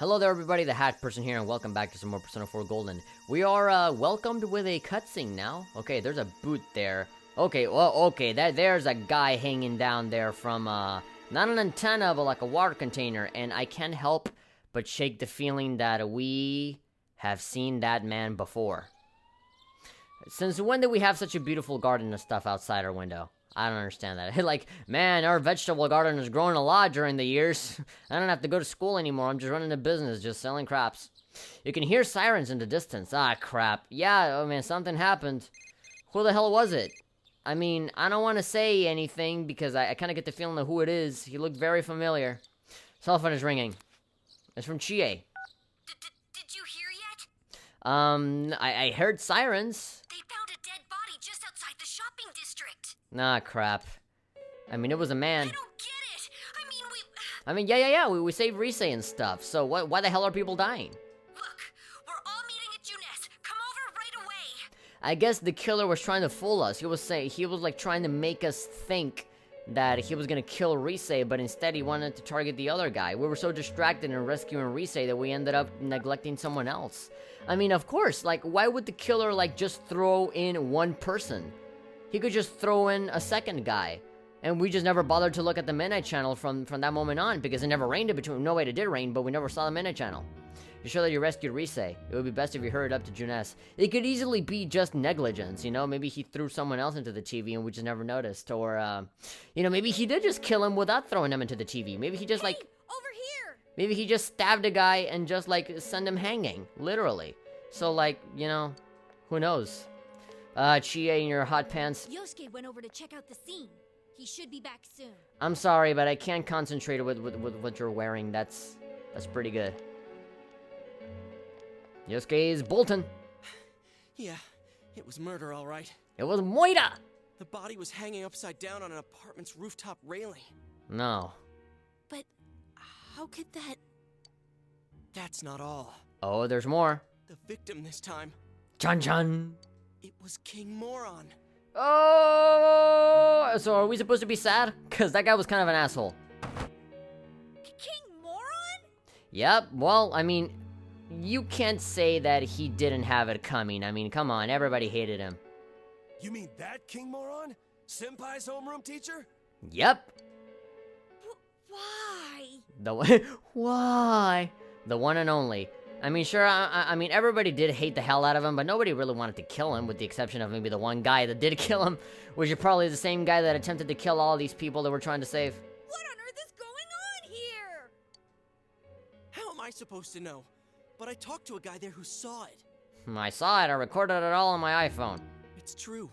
Hello there everybody, the Hat Person here, and welcome back to some more Persona 4 Golden. We are, welcomed with a cutscene now. Okay, there's a boot there. Okay, there's a guy hanging down there from, not an antenna, but like a water container, and I can't help but shake the feeling that we have seen that man before. Since when did we have such a beautiful garden of stuff outside our window? I don't understand that. Like, man, our vegetable garden has grown a lot during the years. I don't have to go to school anymore. I'm just running a business, just selling crops. You can hear sirens in the distance. Ah, crap. Yeah, oh man, something happened. Who the hell was it? I mean, I don't want to say anything because I kind of get the feeling of who it is. He looked very familiar. Cell phone is ringing. It's from Chie. Did you hear yet? I heard sirens. They found a dead body just outside the shopping district. Nah, crap. I mean, it was a man. I don't get it. Yeah, we saved Rise and stuff. So why the hell are people dying? Look, we're all meeting at Junes. Come over right away. I guess the killer was trying to fool us. He was like trying to make us think that he was gonna kill Rise, but instead he wanted to target the other guy. We were so distracted in rescuing Rise that we ended up neglecting someone else. I mean, of course, like, why would the killer, like, just throw in one person? He could just throw in a second guy. And we just never bothered to look at the Midnight Channel from that moment on, because it never rained in between. No, wait, it did rain, but we never saw the Midnight Channel. To show that you rescued Rise, it would be best if you hurried up to Junes. It could easily be just negligence, you know? Maybe he threw someone else into the TV and we just never noticed. Or, you know, maybe he did just kill him without throwing him into the TV. Maybe he just, Hey, like... over here. Maybe he just stabbed a guy and just, like, sent him hanging. Literally. So, like, you know, who knows? Chie in your hot pants. Yosuke went over to check out the scene. He should be back soon. I'm sorry, but I can't concentrate with what you're wearing. That's pretty good. Yosuke is Bolton. Yeah, it was murder, all right. It was Moira! The body was hanging upside down on an apartment's rooftop railing. No. But how could that... That's not all. Oh, there's more. The victim this time, Chun-chun! it was King Moron. Oh! So are we supposed to be sad? Because that guy was kind of an asshole. King Moron? Yep, well, I mean, you can't say that he didn't have it coming. I mean, come on, everybody hated him. You mean that King Moron? Senpai's homeroom teacher? Yep. Why? Why? The one and only. I mean, sure, I mean, everybody did hate the hell out of him, but nobody really wanted to kill him, with the exception of maybe the one guy that did kill him, which is probably the same guy that attempted to kill all these people that we're trying to save. What on earth is going on here? How am I supposed to know? But I talked to a guy there who saw it. I saw it, I recorded it all on my iPhone. It's true.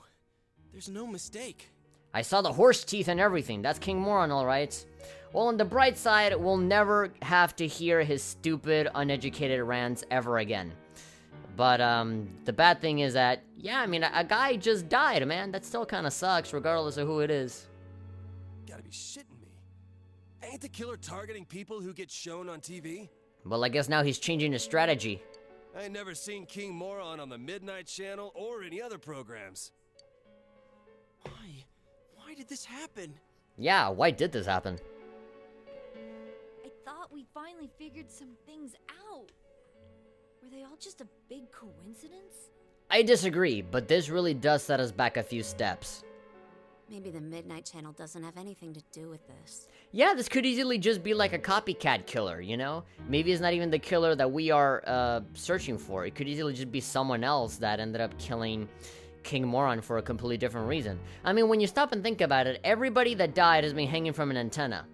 There's no mistake. I saw the horse teeth and everything. That's King Moron, alright. Well, on the bright side, we'll never have to hear his stupid, uneducated rants ever again. But, the bad thing is that, yeah, I mean, a guy just died, man. That still kind of sucks, regardless of who it is. Gotta be shitting me. Ain't the killer targeting people who get shown on TV? Well, I guess now he's changing his strategy. I ain't never seen King Moron on the Midnight Channel or any other programs. Why? Why did this happen? Yeah, why did this happen? I thought we finally figured some things out. Were they all just a big coincidence? I disagree, but this really does set us back a few steps. Maybe the Midnight Channel doesn't have anything to do with this. Yeah, this could easily just be like a copycat killer, you know? Maybe it's not even the killer that we are, searching for. It could easily just be someone else that ended up killing King Moron for a completely different reason. I mean, when you stop and think about it, everybody that died has been hanging from an antenna.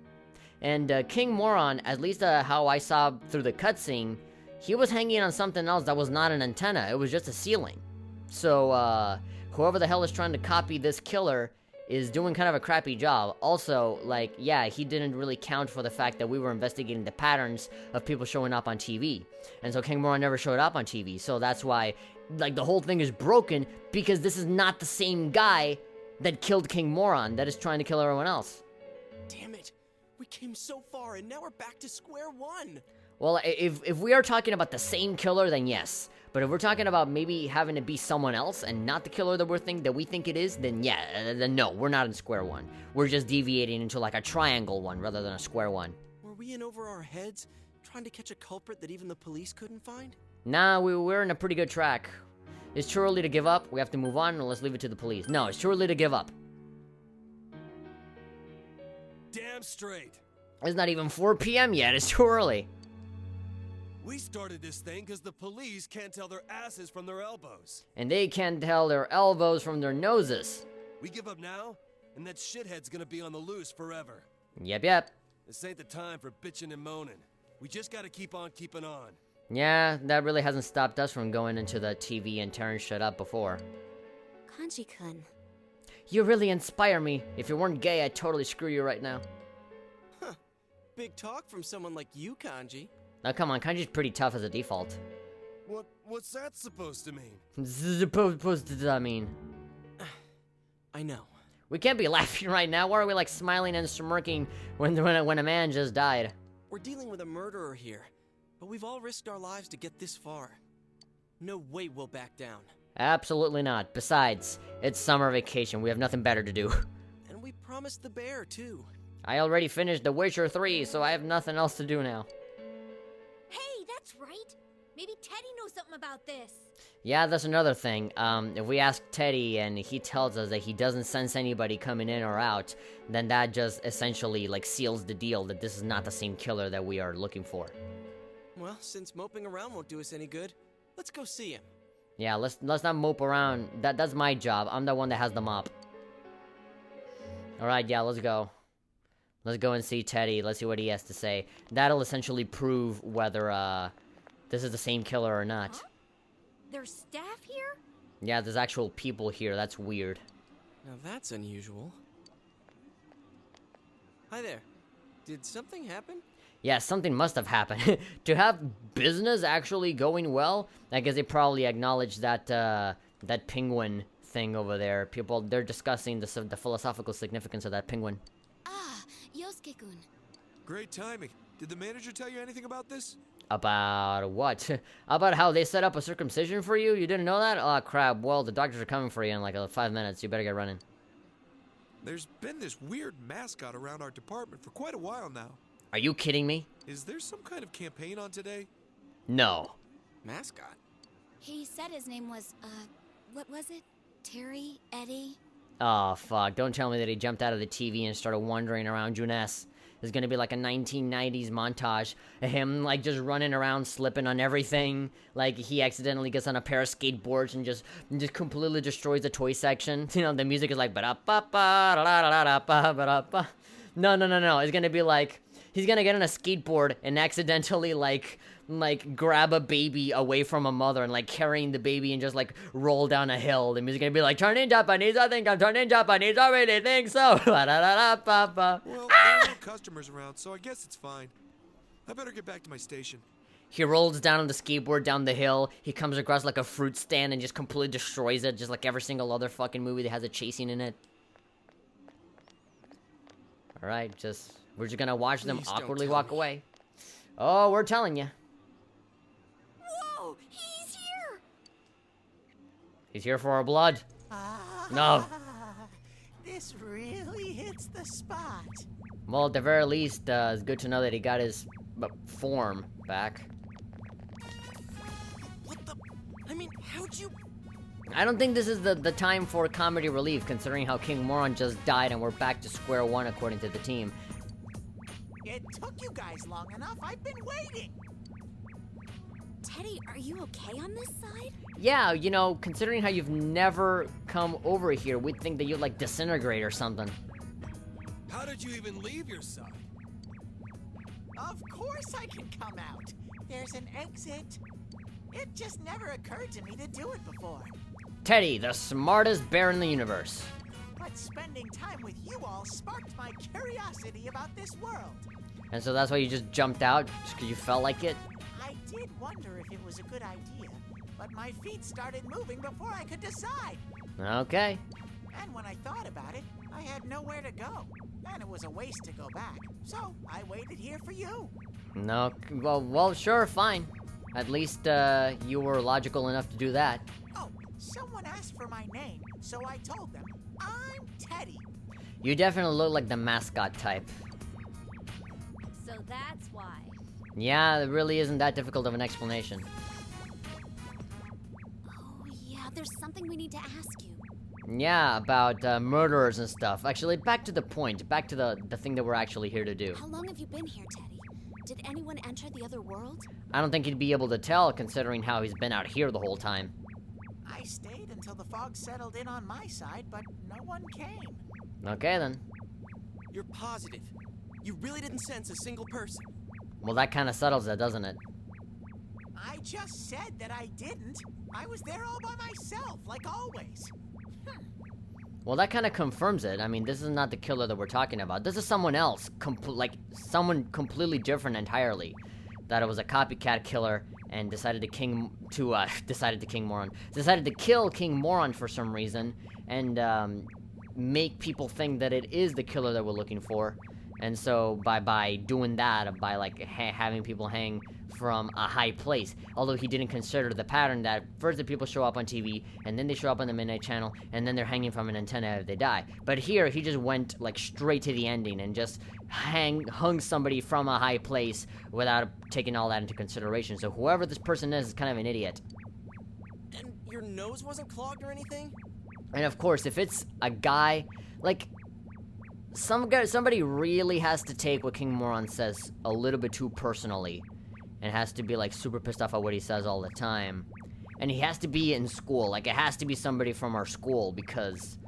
And, King Moron, at least, how I saw through the cutscene, he was hanging on something else that was not an antenna. It was just a ceiling. So, whoever the hell is trying to copy this killer is doing kind of a crappy job. Also, like, yeah, he didn't really count for the fact that we were investigating the patterns of people showing up on TV. And so King Moron never showed up on TV, so that's why, like, the whole thing is broken, because this is not the same guy that killed King Moron that is trying to kill everyone else. Damn it. We came so far and now we're back to square one. Well, if we are talking about the same killer, then yes. But if we're talking about maybe having to be someone else and not the killer that we think it is, then yeah, then no, we're not in square one. We're just deviating into like a triangle one rather than a square one. Were we in over our heads, trying to catch a culprit that even the police couldn't find? Nah, we're in a pretty good track. It's too early to give up. We have to move on, and let's leave it to the police. No, it's too early to give up. Damn straight. It's not even 4 p.m. yet. It's too early. We started this thing because the police can't tell their asses from their elbows. And they can't tell their elbows from their noses. We give up now, and that shithead's gonna be on the loose forever. Yep. This ain't the time for bitching and moaning. We just gotta keep on keeping on. Yeah, that really hasn't stopped us from going into the TV and tearing shit up before. Kanji-kun. You really inspire me. If you weren't gay, I'd totally screw you right now. Big talk from someone like you, Kanji. Now come on, Kanji's pretty tough as a default. What's that supposed to mean? Supposed to mean? I know. We can't be laughing right now. Why are we like smiling and smirking when a man just died? We're dealing with a murderer here, but we've all risked our lives to get this far. No way we'll back down. Absolutely not. Besides, it's summer vacation. We have nothing better to do. And we promised the bear, too. I already finished The Witcher 3, so I have nothing else to do now. Hey, that's right. Maybe Teddy knows something about this. Yeah, that's another thing. If we ask Teddy and he tells us that he doesn't sense anybody coming in or out, then that just essentially like seals the deal that this is not the same killer that we are looking for. Well, since moping around won't do us any good, let's go see him. Yeah, let's not mope around. That's my job. I'm the one that has the mop. All right, yeah, let's go. Let's go and see Teddy. Let's see what he has to say. That'll essentially prove whether this is the same killer or not. Huh? There's staff here? Yeah, there's actual people here. That's weird. Now that's unusual. Hi there. Did something happen? Yeah, something must have happened. To have business actually going well, I guess they probably acknowledged that that penguin thing over there. People, they're discussing the philosophical significance of that penguin. Ah, Yosuke-kun. Great timing. Did the manager tell you anything about this? About what? About how they set up a circumcision for you? You didn't know that? Oh, crap. Well, the doctors are coming for you in like 5 minutes. You better get running. There's been this weird mascot around our department for quite a while now. Are you kidding me? Is there some kind of campaign on today? No. Mascot? He said his name was, what was it? Terry? Eddie? Oh, fuck. Don't tell me that he jumped out of the TV and started wandering around Juness. There's gonna be like a 1990s montage of him like just running around slipping on everything. Like he accidentally gets on a pair of skateboards and just completely destroys the toy section. You know, the music is like ba-da-ba-ba-da-da-da-ba-ba-da-ba. No. It's gonna be like he's gonna get on a skateboard and accidentally like grab a baby away from a mother and like carrying the baby and just like roll down a hill. The music gonna be like turning Japanese, I think I'm turning Japanese, I really think so. Well, there are no customers around, so I guess it's fine. I better get back to my station. He rolls down on the skateboard down the hill. He comes across like a fruit stand and just completely destroys it, just like every single other fucking movie that has a chasing in it. Alright, we're just gonna watch them Please don't awkwardly tell walk me. away. Oh, we're telling you. Whoa, he's here! He's here for our blood. No. This really hits the spot. Well, at the very least, it's good to know that he got his form back. What the? I mean, how'd you? I don't think this is the time for comedy relief, considering how King Moron just died and we're back to square one according to the team. It took you guys long enough. I've been waiting. Teddy, are you okay on this side? Yeah, you know, considering how you've never come over here, we'd think that you'd like disintegrate or something. How did you even leave your side? Of course I can come out. There's an exit. It just never occurred to me to do it before. Teddy, the smartest bear in the universe. But spending time with you all sparked my curiosity about this world. And so that's why you just jumped out, just because you felt like it? I did wonder if it was a good idea, but my feet started moving before I could decide. Okay. And when I thought about it, I had nowhere to go. And it was a waste to go back. So I waited here for you. No, well, sure, fine. At least, you were logical enough to do that. Oh, someone asked for my name, so I told them, I'm Teddy. You definitely look like the mascot type. So that's why. Yeah, it really isn't that difficult of an explanation. Oh, yeah, there's something we need to ask you. Yeah, about murderers and stuff. Actually, back to the point. Back to the thing that we're actually here to do. How long have you been here, Teddy? Did anyone enter the other world? I don't think he'd be able to tell, considering how he's been out here the whole time. I stayed until the fog settled in on my side, but no one came. Okay, then. You're positive. You really didn't sense a single person. Well, that kind of settles it, doesn't it? I just said that I didn't. I was there all by myself, like always. Well, that kind of confirms it. I mean, this is not the killer that we're talking about. This is someone else, like someone completely different entirely. That it was a copycat killer and decided to kill King Moron for some reason and make people think that it is the killer that we're looking for. And so by doing that, by like having people hang from a high place, although he didn't consider the pattern that first the people show up on TV, and then they show up on the midnight channel, and then they're hanging from an antenna if they die. But here, he just went like straight to the ending and just hung somebody from a high place without taking all that into consideration. So whoever this person is kind of an idiot. And your nose wasn't clogged or anything? And of course, if it's a guy, like, somebody really has to take what King Moron says a little bit too personally. And has to be, like, super pissed off at what he says all the time. And he has to be in school. Like, it has to be somebody from our school, because,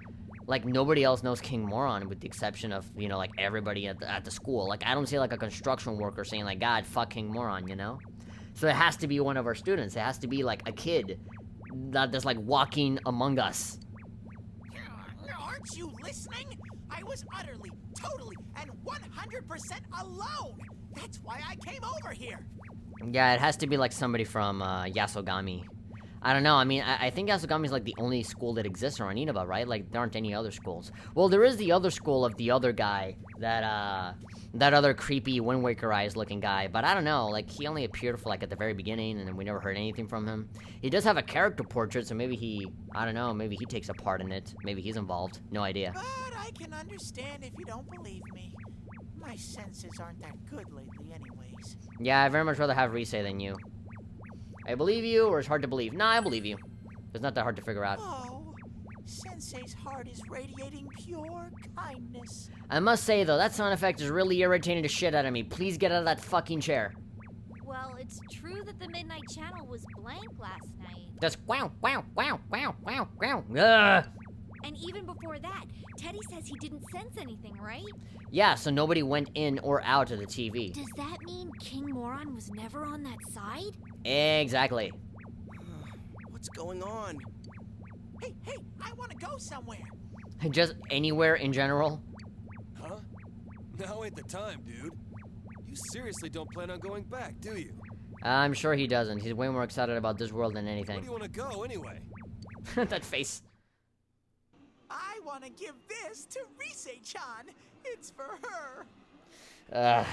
like, nobody else knows King Moron, with the exception of, you know, like, everybody at the school. Like, I don't see, like, a construction worker saying, like, God, fuck King Moron, you know? So it has to be one of our students. It has to be, like, a kid that's, like, walking among us. Aren't you listening? I was utterly, totally, and 100% alone. That's why I came over here. Yeah, it has to be, like, somebody from, Yasogami. I don't know, I mean, I think Yasogami is, like, the only school that exists around Inaba, right? Like, there aren't any other schools. Well, there is the other school of the other guy, that other creepy Wind Waker Eyes looking guy, but I don't know, like, he only appeared for, like, at the very beginning, and then we never heard anything from him. He does have a character portrait, so maybe I don't know, maybe he takes a part in it. Maybe he's involved. No idea. But I can understand if you don't believe me. My senses aren't that good lately anyways. Yeah, I'd very much rather have Rise than you. I believe you, or it's hard to believe? Nah, I believe you. It's not that hard to figure out. Oh, Sensei's heart is radiating pure kindness. I must say, though, that sound effect is really irritating the shit out of me. Please get out of that fucking chair. Well, it's true that the Midnight Channel was blank last night. Just wow, wow, wow, wow, wow, wow. Ugh. And even before that, Teddy says he didn't sense anything, right? Yeah, so nobody went in or out of the TV. Does that mean King Moron was never on that side? Exactly. What's going on? Hey, I want to go somewhere. Just anywhere in general. Huh? Now ain't the time, dude. You seriously don't plan on going back, do you? I'm sure he doesn't. He's way more excited about this world than Where do anything. you want to go, anyway? That face. I want to give this to Rise-chan. It's for her.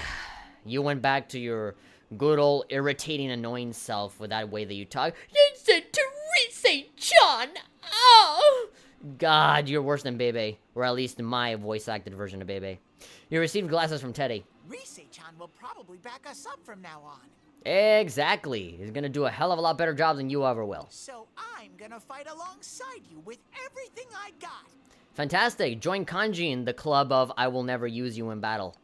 You went back to your good old irritating, annoying self with that way that you talk. Listen to Rise-chan! Oh! God, you're worse than Bebe. Or at least my voice-acted version of Bebe. You received glasses from Teddy. Rise-chan will probably back us up from now on. Exactly. He's gonna do a hell of a lot better job than you ever will. So I'm gonna fight alongside you with everything I got. Fantastic. Join Kanji in the club of I will never use you in battle.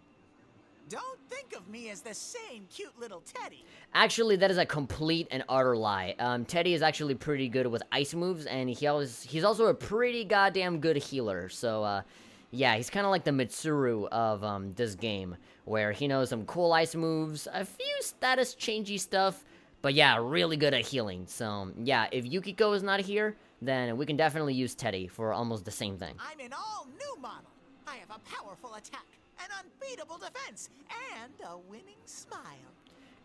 Don't think of me as the same cute little Teddy. Actually, that is a complete and utter lie. Teddy is actually pretty good with ice moves, and he's also a pretty goddamn good healer. So, yeah, he's kind of like the Mitsuru of this game, where he knows some cool ice moves, a few status changey stuff, but yeah, really good at healing. So, yeah, if Yukiko is not here, then we can definitely use Teddy for almost the same thing. I'm an all-new model. I have a powerful attack, an unbeatable defense, and a winning smile.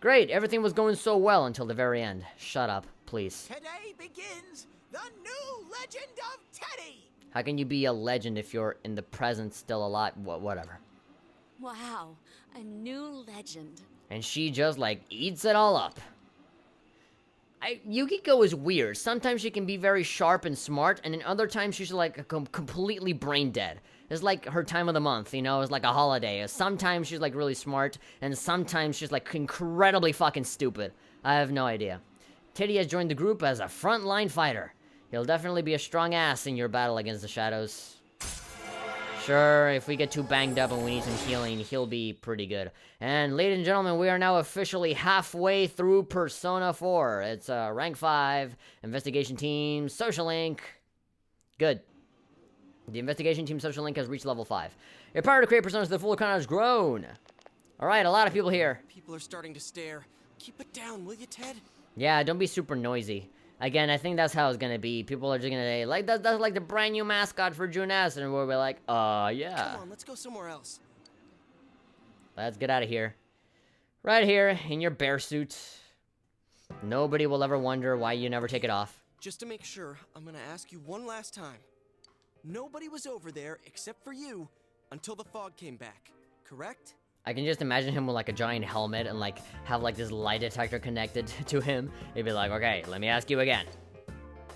Great, everything was going so well until the very end. Shut up, please. Today begins the new legend of Teddy. How can you be a legend if you're in the present still alive? Whatever. Wow, a new legend. And she just, like, eats it all up. Yukiko is weird. Sometimes she can be very sharp and smart, and in other times she's, like, completely brain dead. It's like her time of the month, you know? It's like a holiday. Sometimes she's like really smart, and sometimes she's like incredibly fucking stupid. I have no idea. Teddy has joined the group as a frontline fighter. He'll definitely be a strong ass in your battle against the shadows. Sure, if we get too banged up and we need some healing, he'll be pretty good. And ladies and gentlemen, we are now officially halfway through Persona 4. It's rank 5, investigation team, social link. Good. The investigation team social link has reached level 5. Your power to create personas to the full account has grown. Alright, a lot of people here. People are starting to stare. Keep it down, will you, Ted? Yeah, don't be super noisy. Again, I think that's how it's gonna be. People are just gonna say, like, that's like the brand new mascot for June S, and we'll be like, yeah. Come on, let's go somewhere else. Let's get out of here. Right here, in your bear suit. Nobody will ever wonder why you never take it off. Just to make sure, I'm gonna ask you one last time. Nobody was over there, except for you, until the fog came back, correct? I can just imagine him with like a giant helmet and like have like this lie detector connected to him. He'd be like, okay, let me ask you again.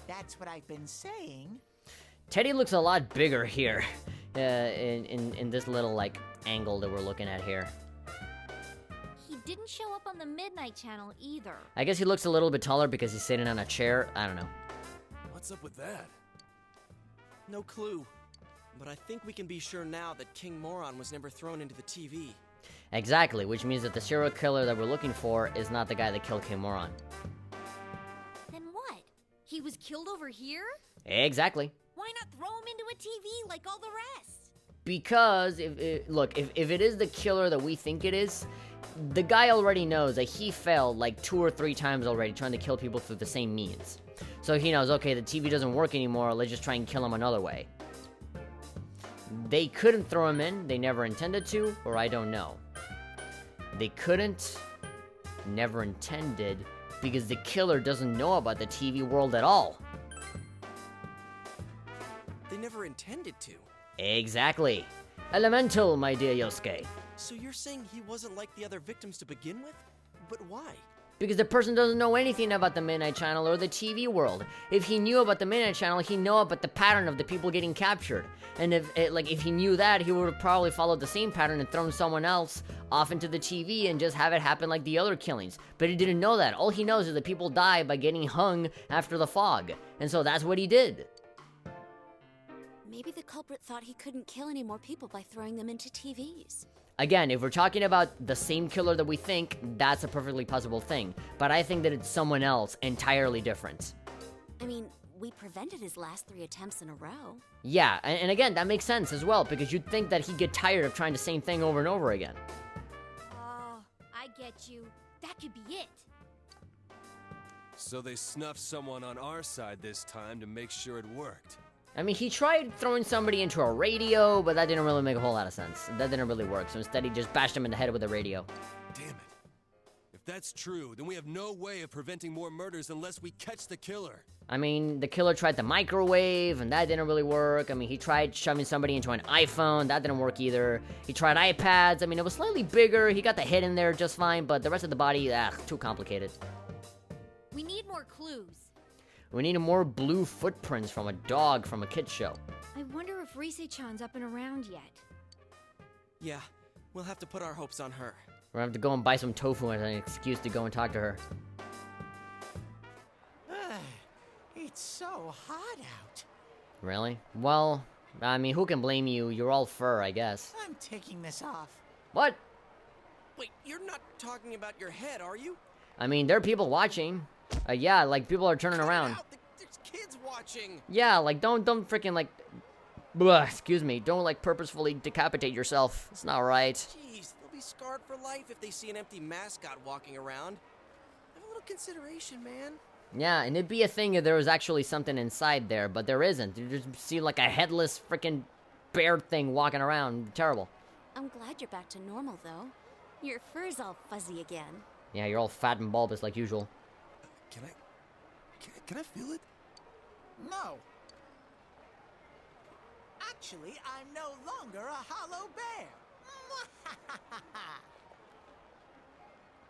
That's what I've been saying. Teddy looks a lot bigger here, in this little like angle that we're looking at here. He didn't show up on the Midnight Channel either. I guess he looks a little bit taller because he's sitting on a chair. I don't know. What's up with that? No clue. But I think we can be sure now that King Moron was never thrown into the TV. Exactly, which means that the serial killer that we're looking for is not the guy that killed King Moron. Then what? He was killed over here? Exactly. Why not throw him into a TV like all the rest? Because, if it is the killer that we think it is, the guy already knows that he failed like 2 or 3 times already trying to kill people through the same means. So he knows, okay, the TV doesn't work anymore, let's just try and kill him another way. They couldn't throw him in, they never intended to, or I don't know. They couldn't, never intended, because the killer doesn't know about the TV world at all. They never intended to. Exactly. Elemental, my dear Yosuke. So you're saying he wasn't like the other victims to begin with? But why? Because the person doesn't know anything about the Midnight Channel or the TV world. If he knew about the Midnight Channel, he'd know about the pattern of the people getting captured. And if he knew that, he would have probably followed the same pattern and thrown someone else off into the TV and just have it happen like the other killings. But he didn't know that. All he knows is that people die by getting hung after the fog. And so that's what he did. Maybe the culprit thought he couldn't kill any more people by throwing them into TVs. Again, if we're talking about the same killer that we think, that's a perfectly possible thing. But I think that it's someone else entirely different. I mean, we prevented his last 3 attempts in a row. Yeah, and again, that makes sense as well, because you'd think that he'd get tired of trying the same thing over and over again. Oh, I get you. That could be it. So they snuffed someone on our side this time to make sure it worked. I mean, he tried throwing somebody into a radio, but that didn't really make a whole lot of sense. That didn't really work, so instead he just bashed him in the head with a radio. Damn it. If that's true, then we have no way of preventing more murders unless we catch the killer. I mean, the killer tried the microwave, and that didn't really work. I mean, he tried shoving somebody into an iPhone. That didn't work either. He tried iPads. I mean, it was slightly bigger. He got the head in there just fine, but the rest of the body, too complicated. We need more clues. We need more blue footprints from a dog from a kid's show. I wonder if Rise-chan's up and around yet. Yeah, we'll have to put our hopes on her. We're gonna have to go and buy some tofu as an excuse to go and talk to her. It's so hot out. Really? Well, I mean, who can blame you? You're all fur, I guess. I'm taking this off. What? Wait, you're not talking about your head, are you? I mean, there are people watching. Yeah, like, people are turning Cut it around. out. There's kids watching. Yeah, like, don't freaking, like... Blah, excuse me. Don't, like, purposefully decapitate yourself. It's not right. Jeez, they'll be scarred for life if they see an empty mascot walking around. Have a little consideration, man. Yeah, and it'd be a thing if there was actually something inside there, but there isn't. You just see, like, a headless freaking bear thing walking around. Terrible. I'm glad you're back to normal, though. Your fur's all fuzzy again. Yeah, you're all fat and bulbous like usual. Can I feel it? No. Actually, I'm no longer a hollow bear.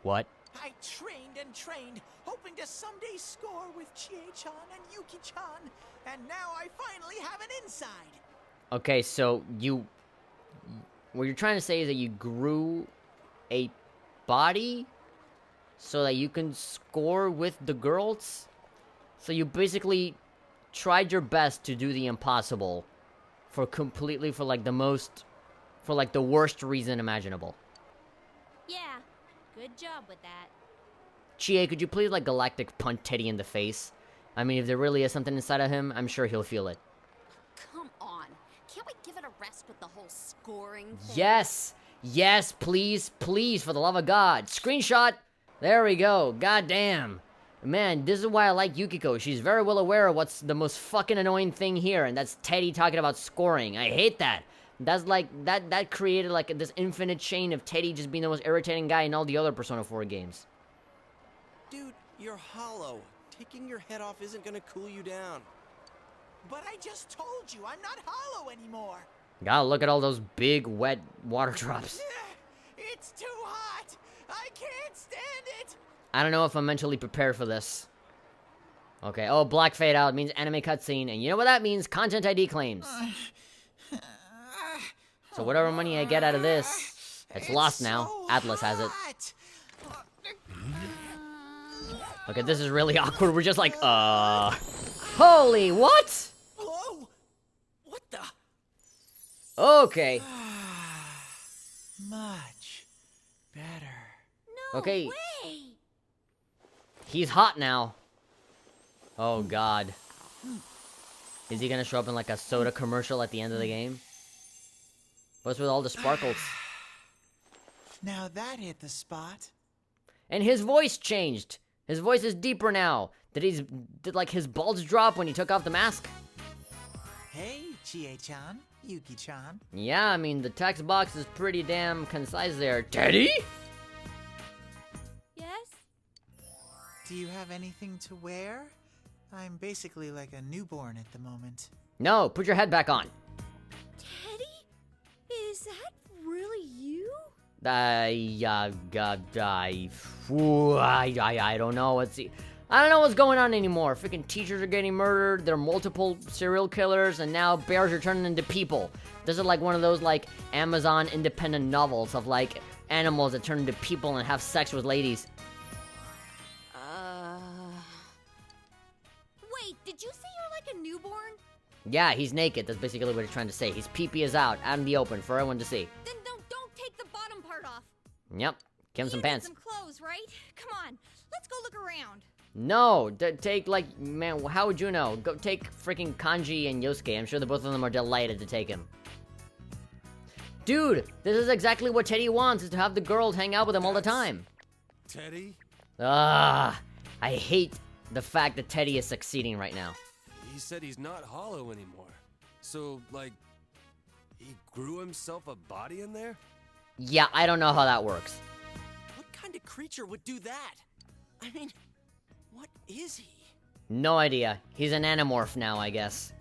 What? I trained and trained, hoping to someday score with Chie-chan and Yuki-chan, and now I finally have an inside. Okay, so what you're trying to say is that you grew a body so that you can score with the girls? So you basically tried your best to do the impossible for like the worst reason imaginable. Yeah, good job with that. Chie, could you please like galactic punch Teddy in the face? I mean, if there really is something inside of him, I'm sure he'll feel it. Come on. Can't we give it a rest with the whole scoring thing? Yes! Yes, please, please, for the love of God. Screenshot! There we go. God damn. Man, this is why I like Yukiko. She's very well aware of what's the most fucking annoying thing here, and that's Teddy talking about scoring. I hate that. That's like, that created like this infinite chain of Teddy just being the most irritating guy in all the other Persona 4 games. Dude, you're hollow. Taking your head off isn't gonna cool you down. But I just told you, I'm not hollow anymore. God, look at all those big, wet water drops. It's too hot. I can't stand it. I don't know if I'm mentally prepared for this. Okay, oh, black fade out means anime cutscene, and you know what that means? Content ID claims. So whatever money I get out of this, it's lost now. So Atlas has it. hot. Okay, this is really awkward. We're just like, holy, what? Whoa! What the? Okay. Much better. No Okay. way! He's hot now. Oh, God. Is he gonna show up in like a soda commercial at the end of the game? What's with all the sparkles? Now that hit the spot. And his voice changed. His voice is deeper now. Did like his balls drop when he took off the mask? Hey, Chie-chan, Yuki-chan. Yeah, I mean, the text box is pretty damn concise there. Teddy? Yes? Do you have anything to wear? I'm basically like a newborn at the moment. No, put your head back on. Teddy? Is that really you? I don't know. I don't know what's going on anymore. Freaking teachers are getting murdered. There are multiple serial killers, and now bears are turning into people. This is like one of those like Amazon independent novels of like animals that turn into people and have sex with ladies. Wait, did you say you're like a newborn? Yeah, he's naked. That's basically what he's trying to say. His pee-pee is out in the open for everyone to see. Then don't take the bottom part off. Yep. Give him some You need pants. some clothes, right? Come on, let's go look around. No, take like, man, how would you know? Go take freaking Kanji and Yosuke. I'm sure the both of them are delighted to take him. Dude, this is exactly what Teddy wants, is to have the girls hang out with him all the time. Teddy? I hate the fact that Teddy is succeeding right now. He said he's not hollow anymore. So, like, he grew himself a body in there? Yeah, I don't know how that works. What kind of creature would do that? I mean, what is he? No idea. He's an animorph now, I guess.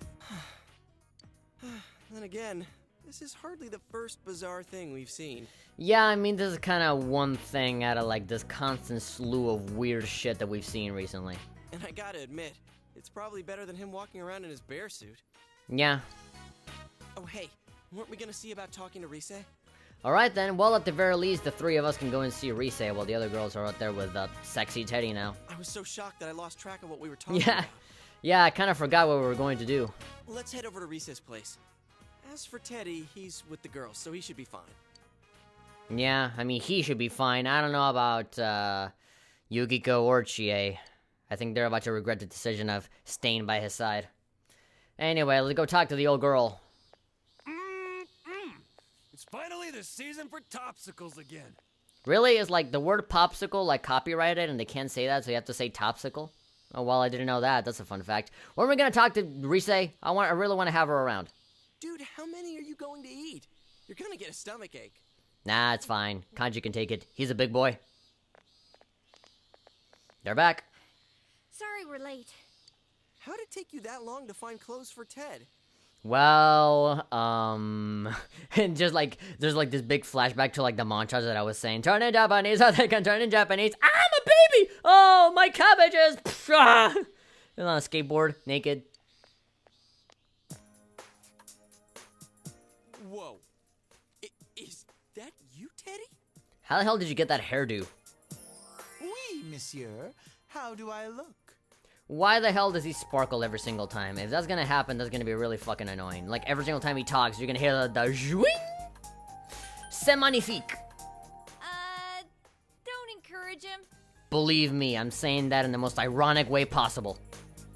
Then again, this is hardly the first bizarre thing we've seen. Yeah, I mean, this is kind of one thing out of like this constant slew of weird shit that we've seen recently. And I gotta admit, it's probably better than him walking around in his bear suit. Yeah. Oh hey, weren't we gonna see about talking to Rise? Alright then, well at the very least, the three of us can go and see Rise while the other girls are out there with sexy Teddy now. I was so shocked that I lost track of what we were talking Yeah. about. Yeah, I kind of forgot what we were going to do. Let's head over to Rise's place. As for Teddy, he's with the girls, so he should be fine. Yeah, I mean, he should be fine. I don't know about, Yukiko or Chie. I think they're about to regret the decision of staying by his side. Anyway, let's go talk to the old girl. It's finally the season for topsicles again. Really? Is, like, the word popsicle, like, copyrighted and they can't say that, so you have to say topsicle? Oh, well, I didn't know that. That's a fun fact. When are we gonna talk to Rise? I really want to have her around. Dude, how many are you going to eat? You're gonna get a stomach ache. Nah, it's fine. Kanji can take it. He's a big boy. They're back. Sorry we're late. How'd it take you that long to find clothes for Ted? Well, and just like, there's like this big flashback to like the montage that I was saying. Turn in Japanese, I think I can turn in Japanese. I'm a baby! Oh, my cabbages! He's on a skateboard, naked. Teddy? How the hell did you get that hairdo? Oui, monsieur. How do I look? Why the hell does he sparkle every single time? If that's gonna happen, that's gonna be really fucking annoying. Like, every single time he talks, you're gonna hear the zhwing! C'est magnifique! Don't encourage him. Believe me, I'm saying that in the most ironic way possible.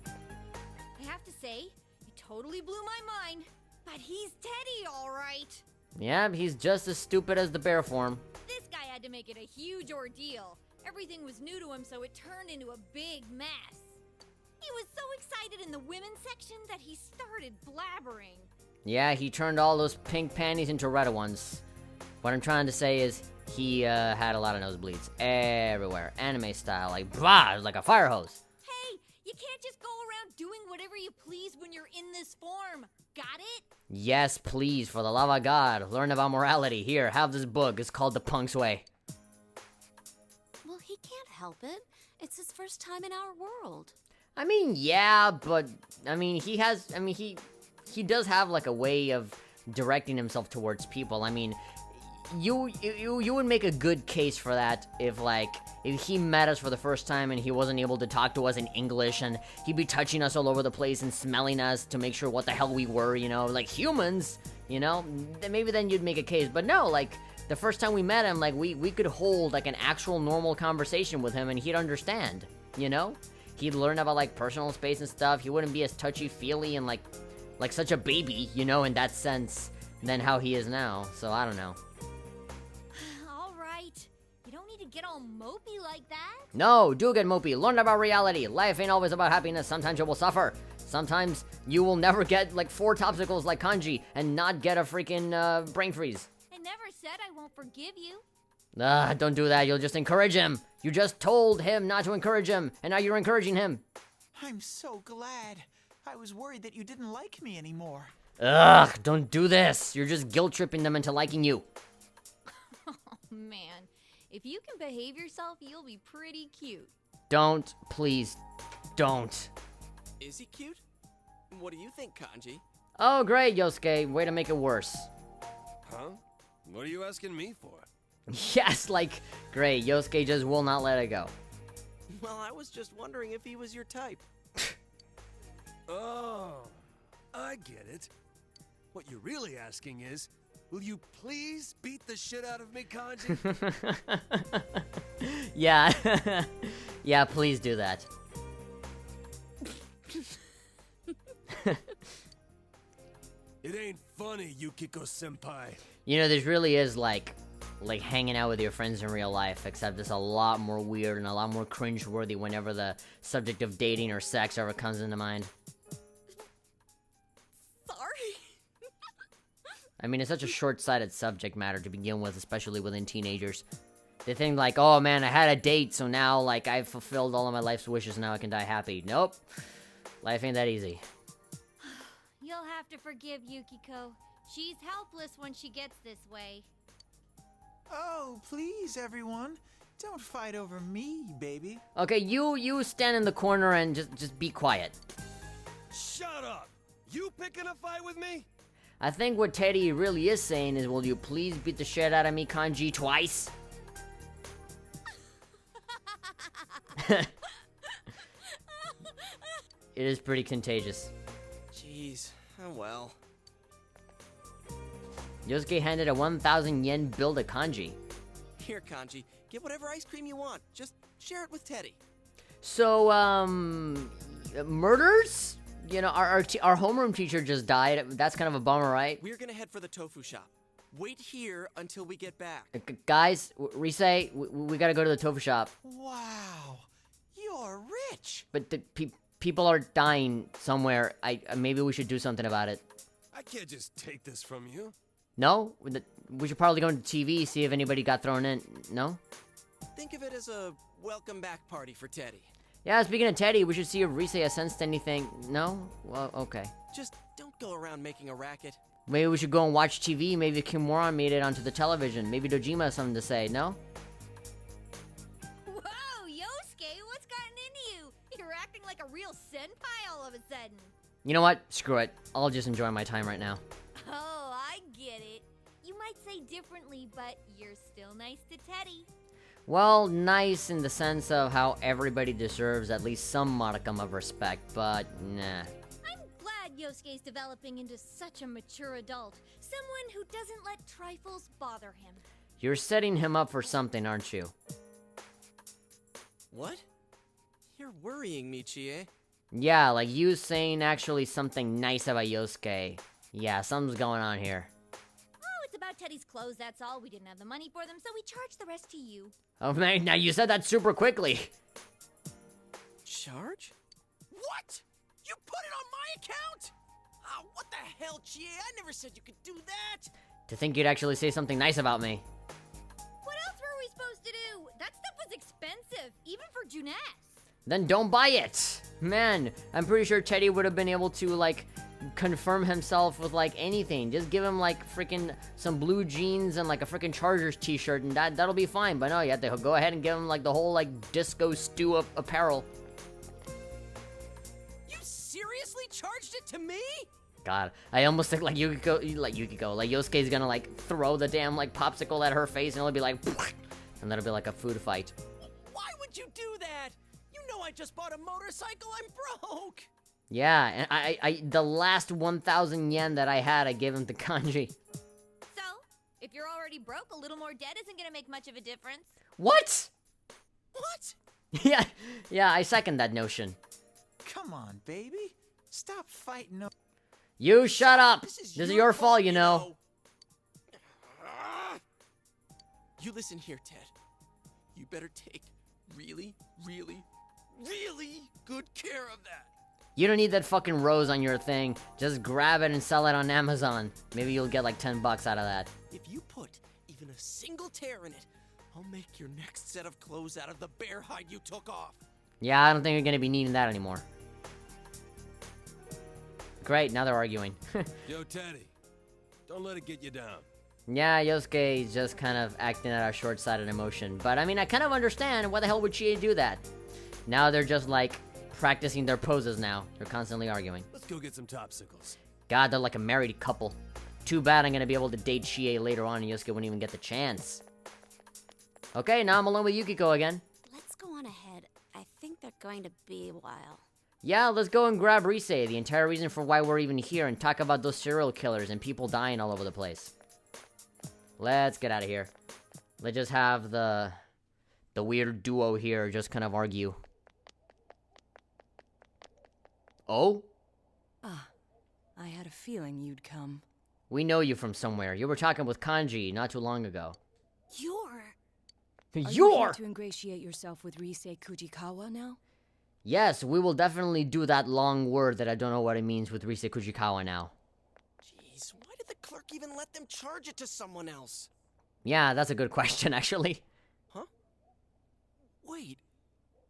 I have to say, it totally blew my mind. But he's Teddy, alright. Yeah, he's just as stupid as the bear form. This guy had to make it a huge ordeal. Everything was new to him, so it turned into a big mess. He was so excited in the women's section that he started blabbering. Yeah, he turned all those pink panties into red ones. What I'm trying to say is, he had a lot of nosebleeds everywhere. Anime style, like, blah, like a fire hose. Hey, you can't just go around doing whatever you please when you're in this form. Got it? Yes, please, for the love of God, learn about morality. Here, have this book. It's called The Punk's Way. Well, he can't help it. It's his first time in our world. I mean, yeah, but, I mean, he does have, like, a way of directing himself towards people. I mean, you would make a good case for that if he met us for the first time and he wasn't able to talk to us in English, and he'd be touching us all over the place and smelling us to make sure what the hell we were, you know, like humans, you know, maybe then you'd make a case. But no, like, the first time we met him, like, we could hold, like, an actual normal conversation with him and he'd understand, you know? He'd learn about, like, personal space and stuff. He wouldn't be as touchy-feely and, like such a baby, you know, in that sense, than how he is now. So, I don't know. All right. You don't need to get all mopey like that. No, do get mopey. Learn about reality. Life ain't always about happiness. Sometimes you will suffer. Sometimes you will never get, like, 4 topsicles like Kanji and not get a freaking, brain freeze. I never said I won't forgive you. Don't do that. You'll just encourage him. You just told him not to encourage him, and now you're encouraging him. I'm so glad. I was worried that you didn't like me anymore. Ugh, don't do this. You're just guilt-tripping them into liking you. Oh, man. If you can behave yourself, you'll be pretty cute. Don't. Please. Don't. Is he cute? What do you think, Kanji? Oh, great, Yosuke. Way to make it worse. Huh? What are you asking me for? Yes, like, great. Yosuke just will not let it go. Well, I was just wondering if he was your type. Oh, I get it. What you're really asking is, will you please beat the shit out of me, Kanji? Yeah. Yeah, please do that. It ain't funny, Yukiko-senpai. You know, this really is like hanging out with your friends in real life, except it's a lot more weird and a lot more cringe-worthy whenever the subject of dating or sex ever comes into mind. Sorry. I mean, it's such a short-sighted subject matter to begin with, especially within teenagers. They think like, oh man, I had a date, so now, like, I've fulfilled all of my life's wishes, now I can die happy. Nope. Life ain't that easy. You'll have to forgive Yukiko. She's helpless when she gets this way. Oh, please, everyone. Don't fight over me, baby. Okay, you stand in the corner and just be quiet. Shut up! You picking a fight with me? I think what Teddy really is saying is, will you please beat the shit out of me, Kanji, twice? It is pretty contagious. Jeez, oh well. Yosuke handed a 1,000 yen bill to Kanji. Here, Kanji, get whatever ice cream you want. Just share it with Teddy. So, murders? You know, our homeroom teacher just died. That's kind of a bummer, right? We're gonna head for the tofu shop. Wait here until we get back. Guys, Rise, we gotta go to the tofu shop. Wow, you're rich. But the people are dying somewhere. Maybe we should do something about it. I can't just take this from you. No? We should probably go into TV, see if anybody got thrown in. No? Think of it as a welcome back party for Teddy. Yeah, speaking of Teddy, we should see if Rise has sensed anything. No? Well, okay. Just don't go around making a racket. Maybe we should go and watch TV. Maybe Kimura made it onto the television. Maybe Dojima has something to say, no? Whoa, Yosuke, what's gotten into you? You're acting like a real senpai all of a sudden. You know what? Screw it. I'll just enjoy my time right now. Oh, I get it. You might say differently, but you're still nice to Teddy. Well, nice in the sense of how everybody deserves at least some modicum of respect, but nah. I'm glad Yosuke's developing into such a mature adult. Someone who doesn't let trifles bother him. You're setting him up for something, aren't you? What? You're worrying me, Chie. Yeah, like you saying actually something nice about Yosuke. Yeah, something's going on here. Oh, it's about Teddy's clothes, that's all. We didn't have the money for them, so we charged the rest to you. Oh man, now you said that super quickly. Charge? What? You put it on my account? Oh, what the hell, Chie? I never said you could do that. To think you'd actually say something nice about me. What else were we supposed to do? That stuff was expensive, even for Juness. Then don't buy it! Man, I'm pretty sure Teddy would have been able to, like, confirm himself with, like, anything. Just give him, like, freaking some blue jeans and, like, a freaking Chargers t-shirt, and that'll be fine. But no, you have to go ahead and give him, like, the whole, like, disco stew apparel. You seriously charged it to me? God, I almost think, like, Yukiko, like, Yosuke's gonna, like, throw the damn, like, popsicle at her face, and it'll be like, and that'll be like a food fight. Why would you do that? You know I just bought a motorcycle. I'm broke. Yeah, and I the last 1,000 yen that I had, I gave him to Kanji. So, if you're already broke, a little more debt isn't gonna make much of a difference. What? What? yeah, I second that notion. Come on, baby. Stop fighting. You shut up! This is your fault, you know. You listen here, Ted. You better take really, really, really good care of that. You don't need that fucking rose on your thing. Just grab it and sell it on Amazon. Maybe you'll get like 10 bucks out of that. If you put even a single tear in it, I'll make your next set of clothes out of the bear hide you took off. Yeah, I don't think you're gonna be needing that anymore. Great, now they're arguing. Yo, Teddy, don't let it get you down. Yeah, Yosuke is just kind of acting out of short-sighted emotion. But I mean, I kind of understand. Why the hell would Chie do that? Now they're just like practicing their poses now. They're constantly arguing. Let's go get some topsicles. God, they're like a married couple. Too bad I'm gonna be able to date Chie later on and Yosuke wouldn't even get the chance. Okay, now I'm alone with Yukiko again. Let's go on ahead. I think they're going to be a while. Yeah, let's go and grab Rise, the entire reason for why we're even here, and talk about those serial killers and people dying all over the place. Let's get out of here. Let's just have the weird duo here just kind of argue. Oh? Ah, I had a feeling you'd come. We know you from somewhere. You were talking with Kanji not too long ago. Are you here to ingratiate yourself with Rise Kujikawa now? Yes, we will definitely do that long word that I don't know what it means with Rise Kujikawa now. Jeez, why did the clerk even let them charge it to someone else? Yeah, that's a good question, actually. Huh? Wait,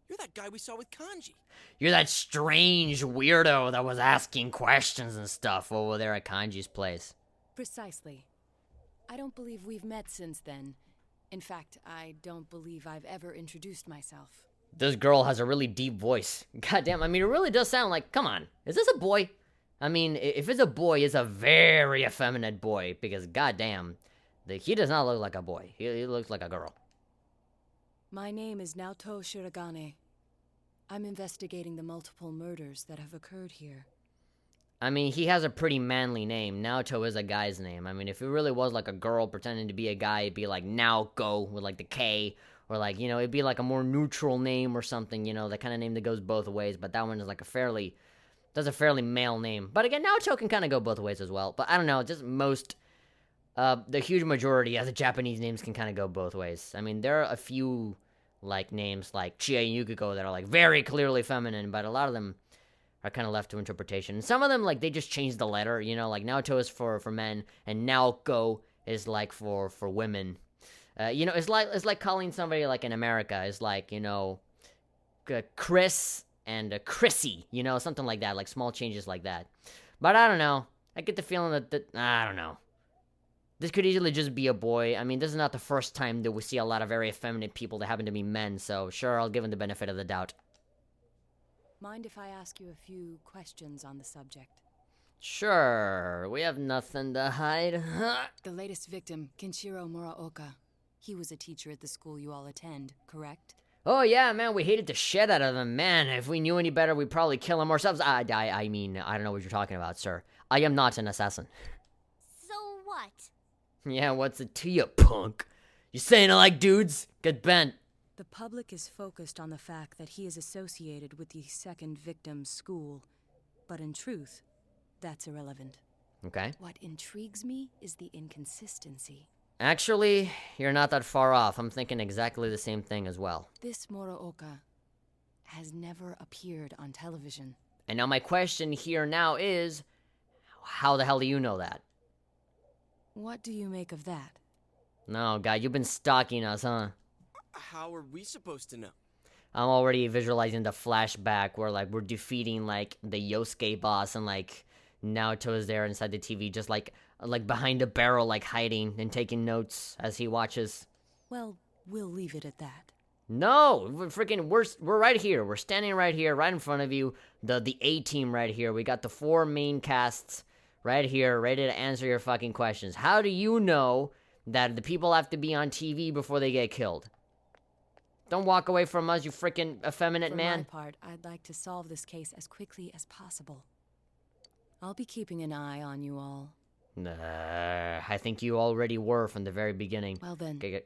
you're that guy we saw with Kanji. You're that strange weirdo that was asking questions and stuff over there at Kanji's place. Precisely. I don't believe we've met since then. In fact, I don't believe I've ever introduced myself. This girl has a really deep voice. Goddamn, I mean, it really does sound like, come on, is this a boy? I mean, if it's a boy, it's a very effeminate boy, because goddamn, he does not look like a boy. He looks like a girl. My name is Naoto Shiragane. I'm investigating the multiple murders that have occurred here. I mean, he has a pretty manly name. Naoto is a guy's name. I mean, if it really was like a girl pretending to be a guy, it'd be like Naoko with like the K. Or like, you know, it'd be like a more neutral name or something, you know, the kind of name that goes both ways. But that one is like that's a fairly male name. But again, Naoto can kind of go both ways as well. But I don't know, just the huge majority of the Japanese names can kind of go both ways. I mean, there are a few, like, names like Chie and Yukiko that are, like, very clearly feminine. But a lot of them are kind of left to interpretation. And some of them, like, they just changed the letter, you know, like Naoto is for men. And Naoko is, like, for women. You know, it's like calling somebody, like, in America, is like, you know, Chris and Chrissy, you know, something like that, like small changes like that. But I don't know. I get the feeling that I don't know. This could easily just be a boy. I mean, this is not the first time that we see a lot of very effeminate people that happen to be men, so sure, I'll give him the benefit of the doubt. Mind if I ask you a few questions on the subject? Sure, we have nothing to hide. The latest victim, Kenshiro Muraoka. He was a teacher at the school you all attend, correct? Oh yeah, man, we hated the shit out of him. Man, if we knew any better, we'd probably kill him ourselves. I mean, I don't know what you're talking about, sir. I am not an assassin. So what? Yeah, what's it to you, punk? You saying it like dudes? Get bent. The public is focused on the fact that he is associated with the second victim's school, but in truth, that's irrelevant. Okay. What intrigues me is the inconsistency. Actually, you're not that far off. I'm thinking exactly the same thing as well. This Muraoka has never appeared on television. And now my question here now is, how the hell do you know that? What do you make of that? No, God, you've been stalking us, huh? How are we supposed to know? I'm already visualizing the flashback where, like, we're defeating, like, the Yosuke boss and, like, Naoto is there inside the TV just, like behind a barrel, like, hiding and taking notes as he watches. Well, we'll leave it at that. No! We're right here. We're standing right here, right in front of you. The A-team right here. We got the 4 main casts right here, ready to answer your fucking questions. How do you know that the people have to be on TV before they get killed? Don't walk away from us, you freaking effeminate man. For my part, I'd like to solve this case as quickly as possible. I'll be keeping an eye on you all. I think you already were from the very beginning. Well then, Okay,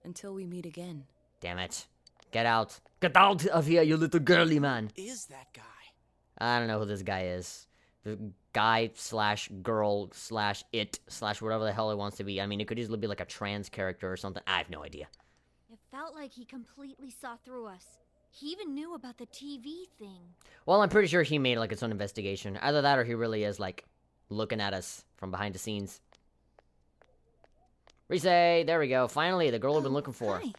until we meet again. damn it. Get out. Get out of here, you little girly man. Is that guy? I don't know who this guy is. The guy slash girl slash it slash whatever the hell it wants to be. I mean, it could easily be like a trans character or something. I have no idea. It felt like he completely saw through us. He even knew about the TV thing. Well, I'm pretty sure he made like its own investigation. Either that or he really is like looking at us from behind the scenes. Rise, there we go. Finally, the girl we've been looking for. Hi.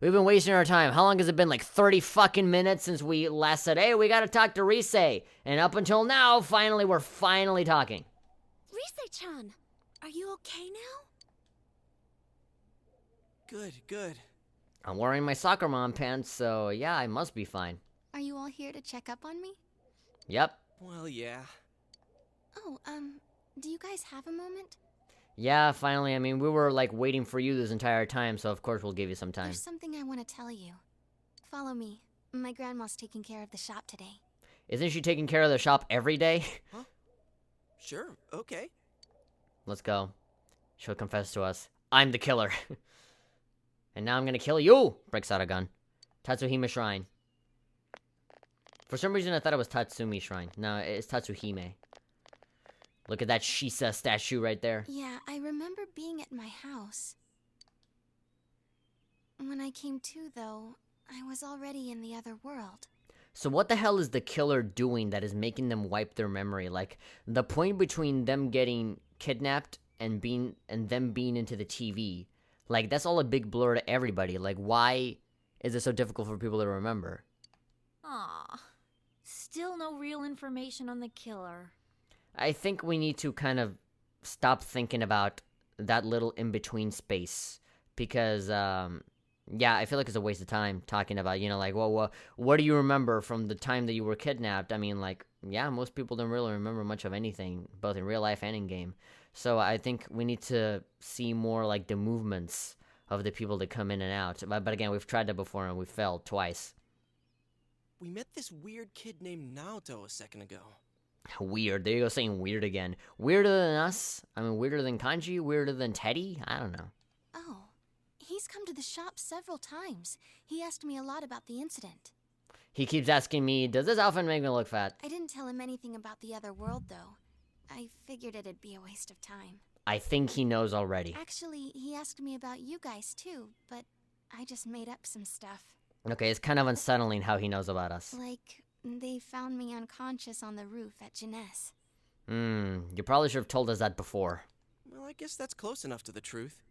We've been wasting our time. How long has it been? Like 30 fucking minutes since we last said, hey, we gotta talk to Rise. And up until now, we're finally talking. Rise-chan, are you okay now? Good, good. I'm wearing my soccer mom pants, so yeah, I must be fine. Are you all here to check up on me? Yep. Well, yeah. Oh, do you guys have a moment? Yeah, finally. I mean, we were like waiting for you this entire time, so of course we'll give you some time. There's something I want to tell you. Follow me. My grandma's taking care of the shop today. Isn't she taking care of the shop every day? Huh? Sure, okay. Let's go. She'll confess to us. I'm the killer. And now I'm gonna kill you! Breaks out a gun. Tatsuhime Shrine. For some reason I thought it was Tatsumi Shrine. No, it's Tatsuhime. Look at that Shisa statue right there. Yeah, I remember being at my house. When I came to, though, I was already in the other world. So what the hell is the killer doing that is making them wipe their memory? Like, the point between them getting kidnapped and them being into the TV, like, that's all a big blur to everybody. Like, why is it so difficult for people to remember? Aw. Still no real information on the killer. I think we need to kind of stop thinking about that little in-between space. Because, yeah, I feel like it's a waste of time talking about, you know, like, well, what do you remember from the time that you were kidnapped? I mean, like, yeah, most people don't really remember much of anything, both in real life and in game. So I think we need to see more, like, the movements of the people that come in and out. But again, we've tried that before and we failed twice. We met this weird kid named Naoto a second ago. Weird. There you go, saying weird again. Weirder than us? I mean, weirder than Kanji? Weirder than Teddy? I don't know. Oh, he's come to the shop several times. He asked me a lot about the incident. He keeps asking me, does this outfit make me look fat? I didn't tell him anything about the other world, though. I figured it'd be a waste of time. I think he knows already. Actually, he asked me about you guys, too, but I just made up some stuff. Okay, it's kind of unsettling how he knows about us. Like, they found me unconscious on the roof at Jeunesse. You probably should have told us that before. Well, I guess that's close enough to the truth.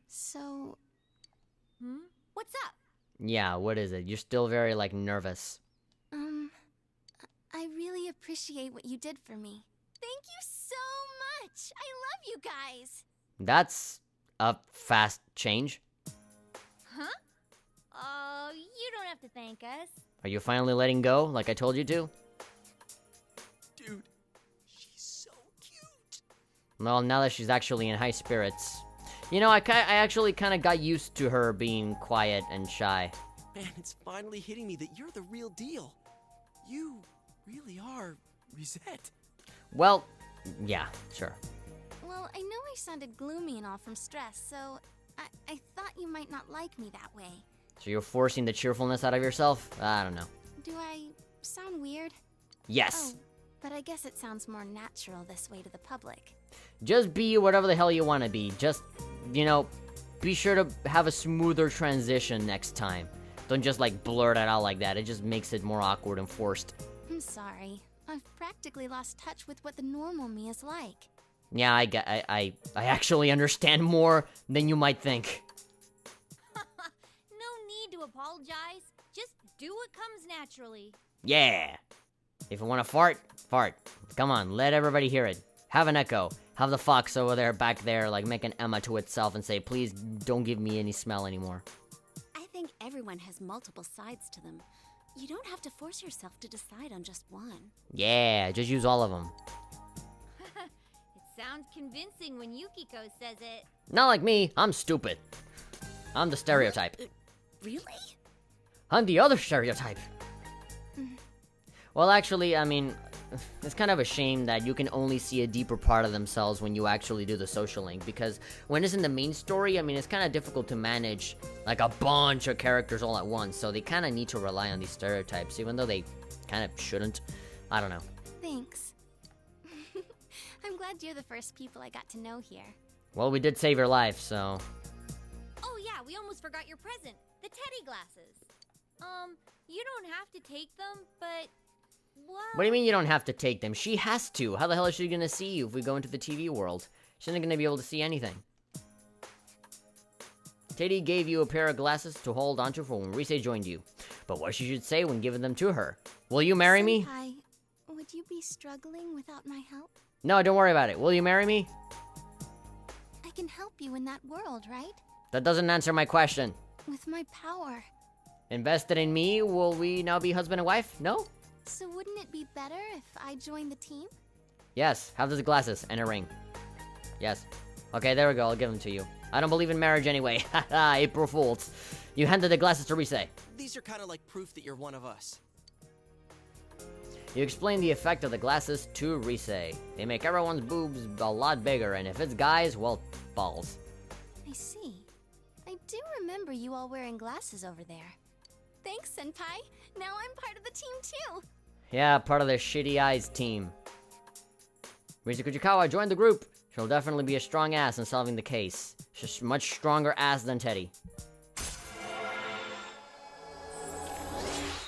So... What's up? Yeah, what is it? You're still very, like, nervous. I really appreciate what you did for me. Thank you so much! I love you guys! That's a fast change. Huh? Oh, you don't have to thank us. Are you finally letting go, like I told you to? Well, now that she's actually in high spirits. You know, I actually kind of got used to her being quiet and shy. Man, it's finally hitting me that you're the real deal. You really are Reset. Well, yeah, sure. Well, I know I sounded gloomy and all from stress, so I thought you might not like me that way. So you're forcing the cheerfulness out of yourself? I don't know. Do I sound weird? Yes. Oh, but I guess it sounds more natural this way to the public. Just be whatever the hell you want to be. Just, you know, be sure to have a smoother transition next time. Don't just, like, blurt it out like that. It just makes it more awkward and forced. I'm sorry. I've practically lost touch with what the normal me is like. Yeah, I actually understand more than you might think. No need to apologize. Just do what comes naturally. Yeah. If you want to fart, fart. Come on, let everybody hear it. Have an echo. Have the fox over there, back there, like make an Emma to itself and say, please don't give me any smell anymore. I think everyone has multiple sides to them. You don't have to force yourself to decide on just one. Yeah, just use all of them. It sounds convincing when Yukiko says it. Not like me, I'm stupid. I'm the stereotype. Really? I'm the other stereotype. Well, actually, I mean, it's kind of a shame that you can only see a deeper part of themselves when you actually do the social link, because when it's in the main story, I mean, it's kind of difficult to manage, like, a bunch of characters all at once, so they kind of need to rely on these stereotypes, even though they kind of shouldn't. I don't know. Thanks. I'm glad you're the first people I got to know here. Well, we did save your life, so... Oh yeah, we almost forgot your present. The teddy glasses. You don't have to take them, but... Well... What do you mean you don't have to take them? She has to. How the hell is she gonna see you if we go into the TV world? She's not gonna be able to see anything. Teddy gave you a pair of glasses to hold onto for when Rise joined you. But what she should say when giving them to her. Will you marry me? Senpai, would you be struggling without my help? No, don't worry about it. Will you marry me? I can help you in that world, right? That doesn't answer my question. With my power. Invested in me, will we now be husband and wife? No? So wouldn't it be better if I joined the team? Yes, have those glasses and a ring. Yes. Okay, there we go, I'll give them to you. I don't believe in marriage anyway. Haha, April Fools. You handed the glasses to Rise. These are kind of like proof that you're one of us. You explain the effect of the glasses to Rise. They make everyone's boobs a lot bigger, and if it's guys, well, balls. I see. I do remember you all wearing glasses over there. Thanks, Senpai. Now I'm part of the team too. Yeah, part of the shitty eyes team. Rise Kujikawa joined the group. She'll definitely be a strong ass in solving the case. She's much stronger ass than Teddy.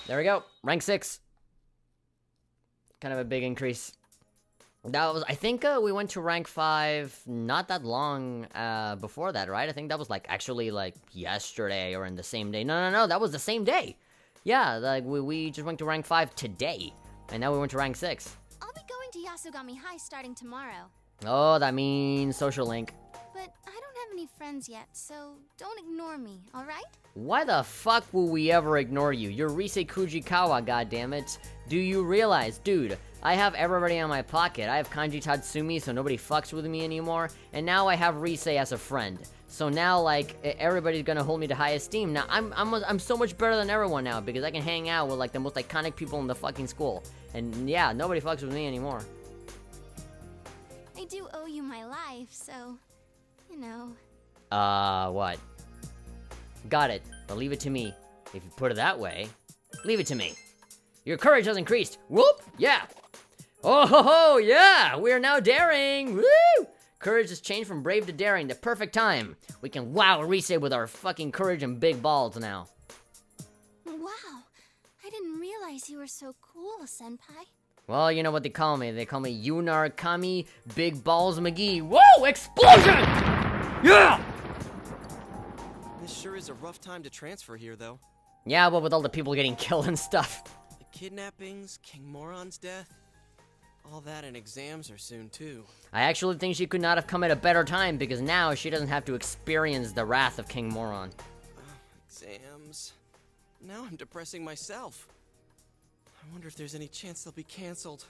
There we go. Rank 6. Kind of a big increase. That was, I think we went to rank 5 not that long before that, right? I think that was like actually like yesterday or in the same day. No, that was the same day. Yeah, like we just went to rank 5 today. And now we went to rank 6. I'll be going to Yasogami High starting tomorrow. Oh, that means social link. But I don't have any friends yet, so don't ignore me, alright? Why the fuck will we ever ignore you? You're Rise Kujikawa, goddammit. Do you realize, dude, I have everybody in my pocket. I have Kanji Tatsumi, so nobody fucks with me anymore. And now I have Rise as a friend. So now, like, everybody's gonna hold me to high esteem. Now, I'm so much better than everyone now, because I can hang out with, like, the most iconic people in the fucking school. And yeah, nobody fucks with me anymore. I do owe you my life, so, you know. What? Got it, but leave it to me. If you put it that way, leave it to me. Your courage has increased. Whoop! Yeah! Oh ho ho! Yeah! We are now daring! Woo! Courage has changed from brave to daring. The perfect time. We can wow Rise with our fucking courage and big balls now. Wow, I didn't realize you were so cool, Senpai. Well, you know what they call me. They call me Yunar Kami Big Balls McGee. Whoa! Explosion! Yeah! This sure is a rough time to transfer here, though. Yeah, but with all the people getting killed and stuff. The kidnappings, King Moron's death, all that and exams are soon, too. I actually think she could not have come at a better time, because now she doesn't have to experience the wrath of King Moron. Exams. Now I'm depressing myself. I wonder if there's any chance they'll be canceled.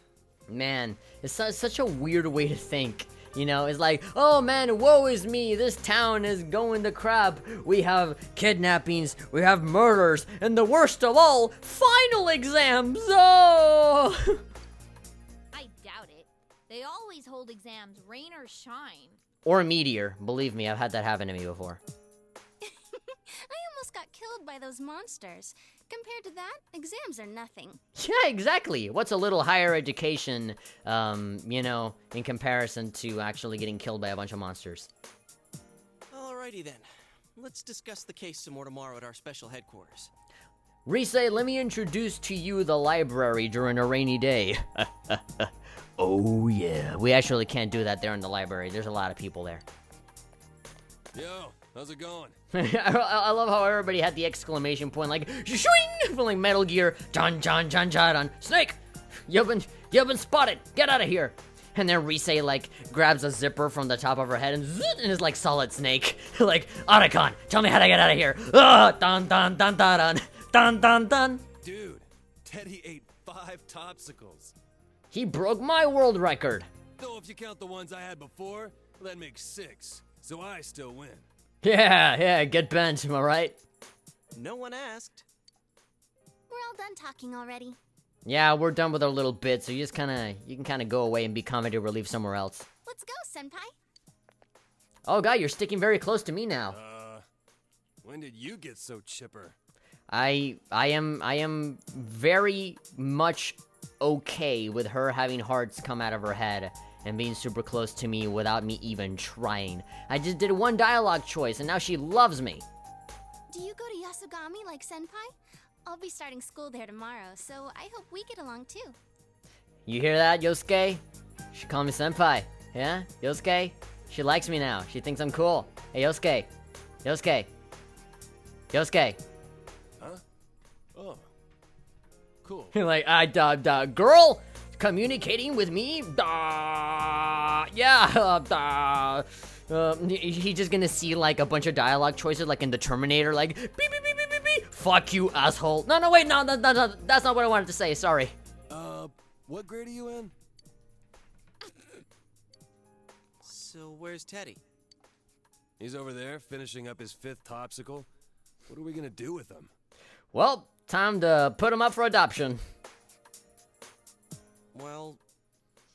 Man, it's such a weird way to think. You know, it's like, oh man, woe is me, this town is going to crap. We have kidnappings, we have murders, and the worst of all, final exams. Oh! I doubt it. They always hold exams, rain or shine. Or a meteor. Believe me, I've had that happen to me before. I almost got killed by those monsters. Compared to that, exams are nothing. Yeah, exactly. What's a little higher education, you know, in comparison to actually getting killed by a bunch of monsters? Alrighty then. Let's discuss the case some more tomorrow at our special headquarters. Rise, let me introduce to you the library during a rainy day. Oh yeah. We actually can't do that there in the library. There's a lot of people there. Yo, how's it going? I love how everybody had the exclamation point, like, shwing, from like Metal Gear, John, Snake, you've been spotted, get out of here. And then Rise, like, grabs a zipper from the top of her head and is like Solid Snake. Like, Otacon, tell me how to get out of here. Dun, dun, dun, dun, dun, dun, dun, dun. Dude, Teddy ate 5 topsicles. He broke my world record. Though if you count the ones I had before, that makes 6. So I still win. Yeah, get bent, am I right? No one asked. We're all done talking already. Yeah, we're done with our little bit, so you can kinda go away and be comedy relief somewhere else. Let's go, Senpai. Oh god, you're sticking very close to me now. When did you get so chipper? I am very much okay with her having hearts come out of her head and being super close to me without me even trying. I just did one dialogue choice and now she loves me. Do you go to Yasugami like Senpai? I'll be starting school there tomorrow, so I hope we get along too. You hear that, Yosuke? She called me senpai. Yeah? Yosuke? She likes me now. She thinks I'm cool. Hey, Yosuke. Yosuke. Huh? Oh. Cool. Like, girl communicating with me? He's just gonna see, like, a bunch of dialogue choices, like in the Terminator, like, beep, beep, beep, beep, beep, beep. Fuck you, asshole. No, wait, no, that's not what I wanted to say, sorry. What grade are you in? So where's Teddy? He's over there, finishing up his 5th topsicle. What are we gonna do with him? Well, time to put him up for adoption. Well,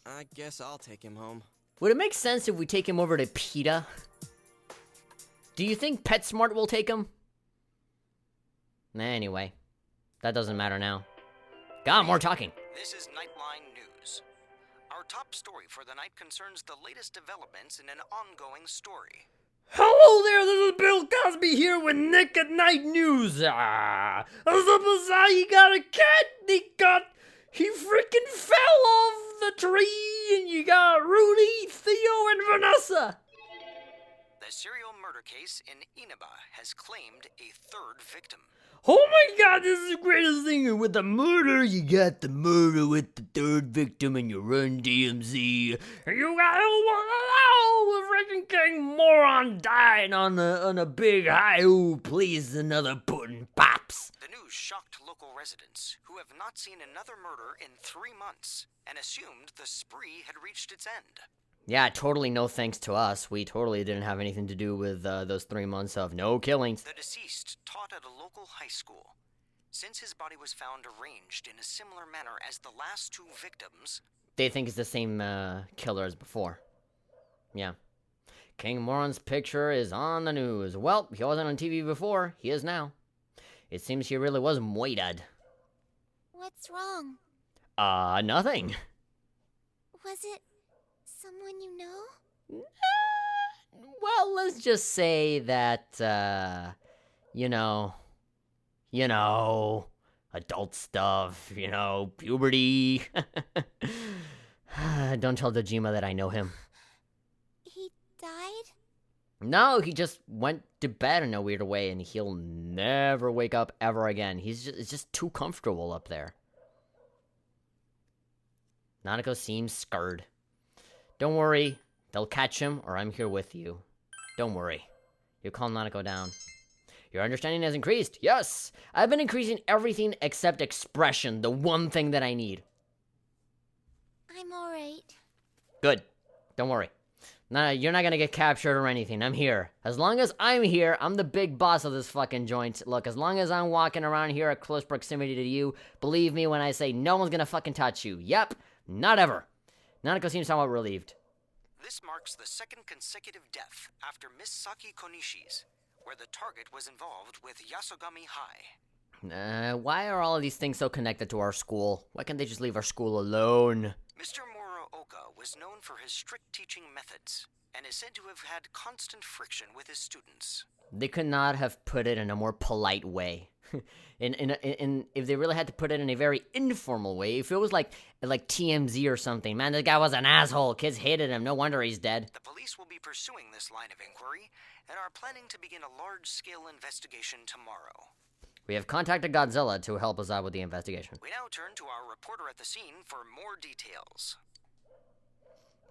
I guess I'll take him home. Would it make sense if we take him over to PETA? Do you think PetSmart will take him? Anyway, that doesn't matter now. God, more talking. This is Nightline News. Our top story for the night concerns the latest developments in an ongoing story. Hello there, this is Bill Cosby here with Nick at Night News. He got a cat, he freaking fell off the tree, and you got Rudy, Theo, and Vanessa. The serial murder case in Inaba has claimed a 3rd victim. Oh my god, this is the greatest thing. With the murder, you got the murder with the 3rd victim and you run DMZ. And you got a freaking king moron dying on a big high. Ooh, please, another pudding pops. The news shocked local residents who have not seen another murder in 3 months and assumed the spree had reached its end. Yeah, totally no thanks to us. We totally didn't have anything to do with those 3 months of no killings. The deceased taught at a local high school. Since his body was found arranged in a similar manner as the last 2 victims, They think it's the same killer as before. Yeah. King Moron's picture is on the news. Well, he wasn't on TV before. He is now. It seems he really was murdered. What's wrong? Nothing. Was it someone you know? Well, let's just say that, you know, adult stuff, puberty. Don't tell Dojima that I know him. He died? No, he just went to bed in a weird way, and he'll never wake up ever again. It's just too comfortable up there. Nanako seems scared. Don't worry, they'll catch him, or I'm here with you. Don't worry. You calm Nanako down. Your understanding has increased. Yes! I've been increasing everything except expression, the one thing that I need. I'm alright. Good. Don't worry. Nah, you're not gonna get captured or anything. I'm here. As long as I'm here, I'm the big boss of this fucking joint. Look, as long as I'm walking around here at close proximity to you, believe me when I say no one's gonna fucking touch you. Yep, not ever. Nanako seems somewhat relieved. This marks the second consecutive death after Miss Saki Konishi's, where the target was involved with Yasogami High. Why are all of these things so connected to our school? Why can't they just leave our school alone? Mr. Muraoka was known for his strict teaching methods, and is said to have had constant friction with his students. They could not have put it in a more polite way. If they really had to put it in a very informal way, if it was like TMZ or something, man, this guy was an asshole. Kids hated him. No wonder he's dead. The police will be pursuing this line of inquiry, and are planning to begin a large-scale investigation tomorrow. We have contacted Godzilla to help us out with the investigation. We now turn to our reporter at the scene for more details.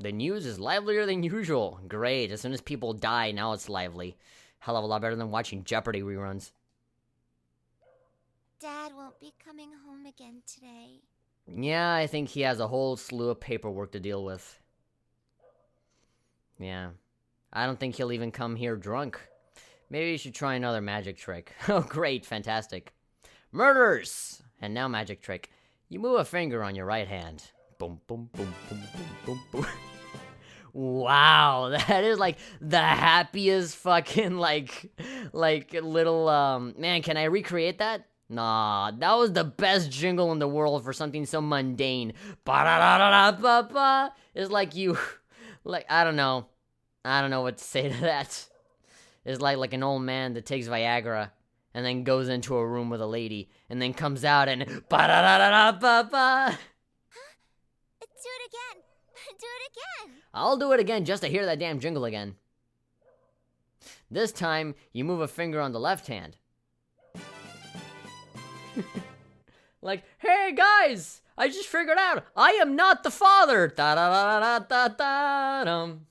The news is livelier than usual. Great. As soon as people die, now it's lively. Hell of a lot better than watching Jeopardy reruns. Dad won't be coming home again today. Yeah, I think he has a whole slew of paperwork to deal with. Yeah. I don't think he'll even come here drunk. Maybe you should try another magic trick. Oh, great. Fantastic. Murders! And now magic trick. You move a finger on your right hand. Boom, boom, boom, boom, boom, boom, boom. Wow, that is like the happiest fucking like little man, can I recreate that? Nah, that was the best jingle in the world for something so mundane. Ba-da-da-da-da-ba-ba. It's like you like I don't know what to say to that. It's like an old man that takes Viagra and then goes into a room with a lady and then comes out and ba-da-da-da-da-ba-ba. Do it again. Do it again. I'll do it again just to hear that damn jingle again. This time, you move a finger on the left hand. Like, hey guys, I just figured out I am not the father. Da-da-da-da-da-da-dum.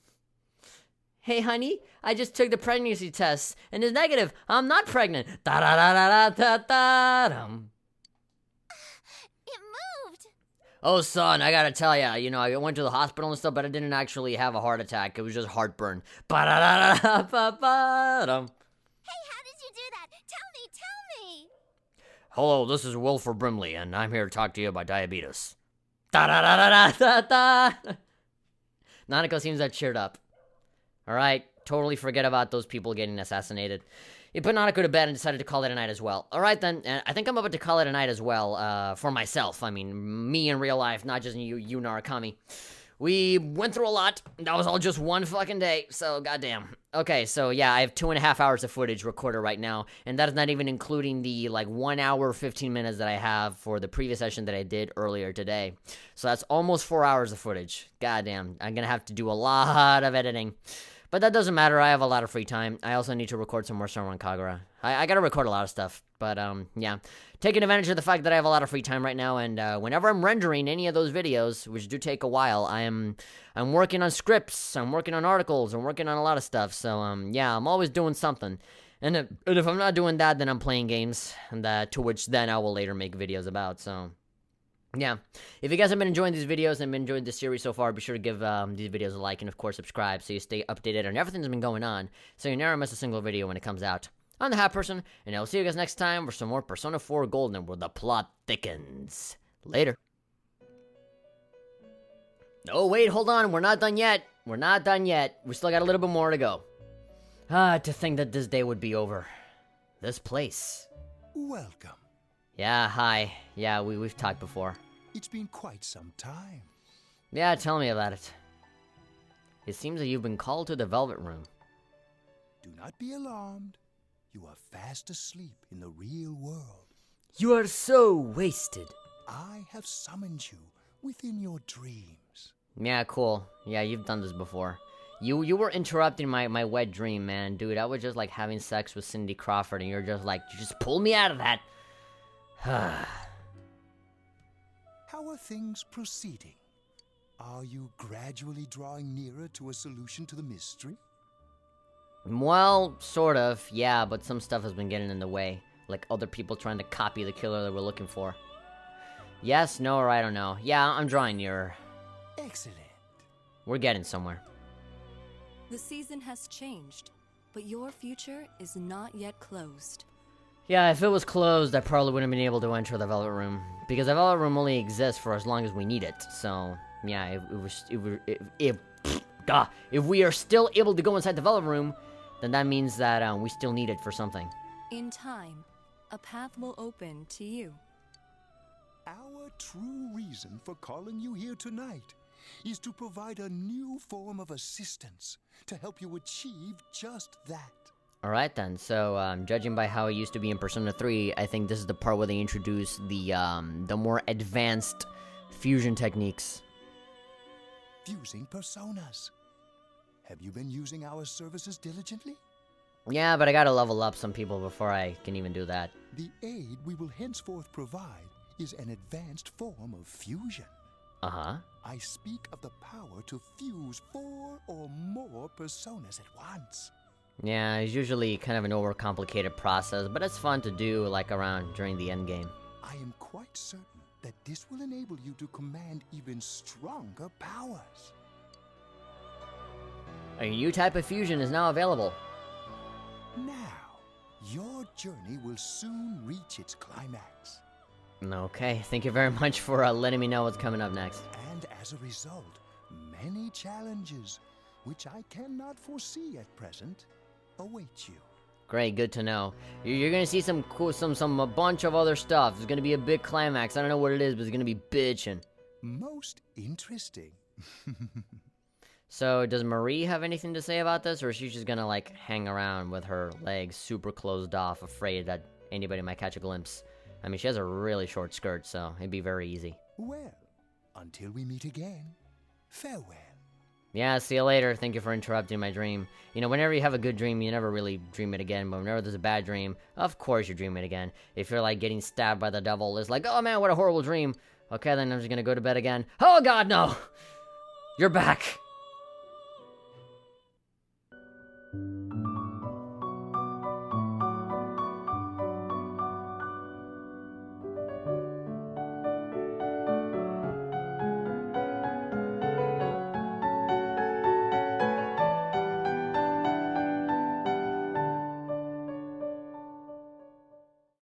Hey honey, I just took the pregnancy test and it's negative. I'm not pregnant. Da-da-da-da-da-da-dum. It moved. Oh, son, I gotta tell ya, I went to the hospital and stuff, but I didn't actually have a heart attack. It was just heartburn. Ba-da-da-da-da-ba-ba-dum. Hey, how did you do that? Tell me. Hello, this is Wilford Brimley, and I'm here to talk to you about diabetes. Da-da-da-da-da-da-da. Nanako seems that cheered up. Alright, totally forget about those people getting assassinated. You put Nanako to bed and decided to call it a night as well. Alright then, I think I'm about to call it a night as well, for myself. I mean, me in real life, not just you Narakami. We went through a lot. That was all just one fucking day, so goddamn. Okay, so yeah, I have 2.5 hours of footage recorded right now, and that is not even including the, 1 hour, 15 minutes that I have for the previous session that I did earlier today. So that's almost 4 hours of footage. Goddamn, I'm gonna have to do a lot of editing. But that doesn't matter, I have a lot of free time. I also need to record some more Sunrun Kagura. I gotta record a lot of stuff, but yeah. Taking advantage of the fact that I have a lot of free time right now, and whenever I'm rendering any of those videos, which do take a while, I'm working on scripts, I'm working on articles, I'm working on a lot of stuff, so yeah, I'm always doing something. And if I'm not doing that, then I'm playing games, and to which then I will later make videos about, so... yeah, if you guys have been enjoying these videos and been enjoying this series so far, be sure to give these videos a like and, of course, subscribe so you stay updated on everything that's been going on, so you never miss a single video when it comes out. I'm the Hat Person, and I'll see you guys next time for some more Persona 4 Golden where the plot thickens. Later. Oh, wait, hold on, we're not done yet. We're not done yet. We still got a little bit more to go. To think that this day would be over. This place. Welcome. Yeah, hi. Yeah, we've talked before. It's been quite some time. Yeah, tell me about it. It seems that you've been called to the Velvet Room. Do not be alarmed. You are fast asleep in the real world. You are so wasted. I have summoned you within your dreams. Yeah, cool. Yeah, you've done this before. You were interrupting my wet dream, man. Dude, I was just like having sex with Cindy Crawford and you're just like, you just pulled me out of that. How are things proceeding? Are you gradually drawing nearer to a solution to the mystery? Well, sort of, yeah, but some stuff has been getting in the way. Like other people trying to copy the killer that we're looking for. Yes, no, or I don't know. Yeah, I'm drawing nearer. Excellent. We're getting somewhere. The season has changed, but your future is not yet closed. Yeah, if it was closed, I probably wouldn't have been able to enter the Velvet Room. Because the Velvet Room only exists for as long as we need it. So, yeah, if we are still able to go inside the Velvet Room, then that means that we still need it for something. In time, a path will open to you. Our true reason for calling you here tonight is to provide a new form of assistance to help you achieve just that. Alright then, so judging by how it used to be in Persona 3, I think this is the part where they introduce the more advanced fusion techniques. Fusing personas. Have you been using our services diligently? Yeah, but I gotta level up some people before I can even do that. The aid we will henceforth provide is an advanced form of fusion. Uh-huh. I speak of the power to fuse 4 or more personas at once. Yeah, it's usually kind of an overcomplicated process, but it's fun to do, like, around during the endgame. I am quite certain that this will enable you to command even stronger powers. A new type of fusion is now available. Now, your journey will soon reach its climax. Okay, thank you very much for letting me know what's coming up next. And as a result, many challenges, which I cannot foresee at present, await you. Great, good to know. You're gonna see some cool, a bunch of other stuff. There's gonna be a big climax. I don't know what it is, but it's gonna be bitchin'. Most interesting. So, does Marie have anything to say about this, or is she just gonna, like, hang around with her legs super closed off, afraid that anybody might catch a glimpse? I mean, she has a really short skirt, so it'd be very easy. Well, until we meet again, farewell. Yeah, see you later. Thank you for interrupting my dream. You know, whenever you have a good dream, you never really dream it again, but whenever there's a bad dream, of course you dream it again. If you're, like, getting stabbed by the devil, it's like, oh man, what a horrible dream. Okay, then I'm just gonna go to bed again. Oh god, no! You're back!